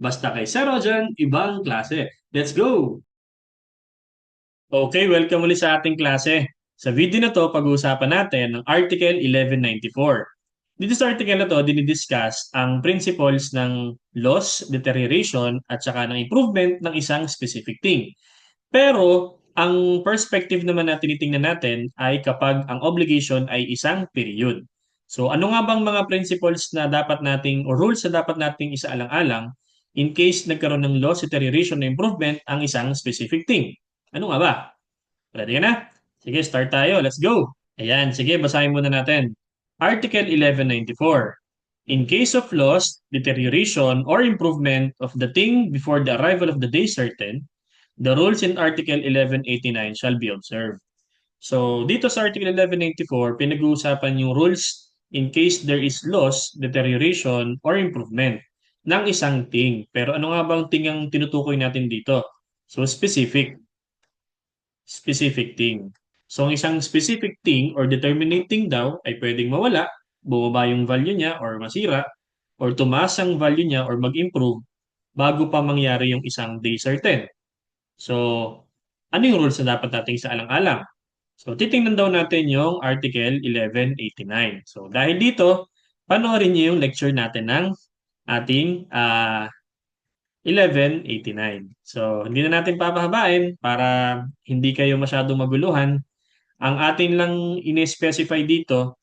Basta kay Sir Rojan, ibang klase. Let's go! Okay, welcome ulit sa ating klase. Sa video na to, pag-uusapan natin ang Article 1194. Dito sa article na to, dinidiscuss ang principles ng loss, deterioration, at saka ng improvement ng isang specific thing. Pero, ang perspective naman na tinitingnan natin ay kapag ang obligation ay isang period. So, ano nga bang mga principles na dapat nating o rules na dapat nating isaalang-alang in case nagkaroon ng loss, deterioration, o improvement ang isang specific thing? Ano nga ba? Ready ka na? Sige, start tayo. Let's go! Ayan, sige, basahin muna natin. Article 1194. In case of loss, deterioration, or improvement of the thing before the arrival of the day certain, the rules in Article 1189 shall be observed. So, dito sa Article 1194, pinag-uusapan yung rules in case there is loss, deterioration, or improvement ng isang thing. Pero ano nga bang thing ang tinutukoy natin dito? So, specific thing. So, ang isang specific thing or determinate thing daw ay pwedeng mawala, bumaba yung value niya or masira, or tumaas ang value niya or mag-improve bago pa mangyari yung isang day certain. So, ano yung rules na dapat nating isaalang-alang? So, titingnan daw natin yung Article 1189. So, dahil dito, panoorin niyo yung lecture natin ng ating 1189. So, hindi na natin papahabain para hindi kayo masyadong maguluhan. Ang atin lang in-specify dito,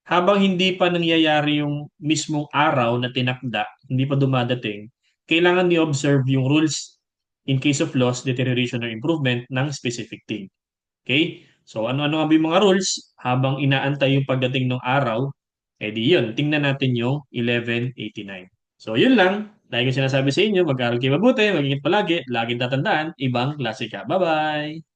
habang hindi pa nangyayari yung mismong araw na tinakda, hindi pa dumadating, kailangan ni-observe yung rules in case of loss, deterioration, or improvement ng specific thing. Okay? So, ano-ano nga ba yung mga rules habang inaantay yung pagdating ng araw? Eh di yun, tingnan natin yung 1189. So, yun lang. Dahil ko sinasabi sa inyo, mag-aaral kayo mabuti, mag-ingat palagi, laging tatandaan, ibang klase ka. Bye-bye!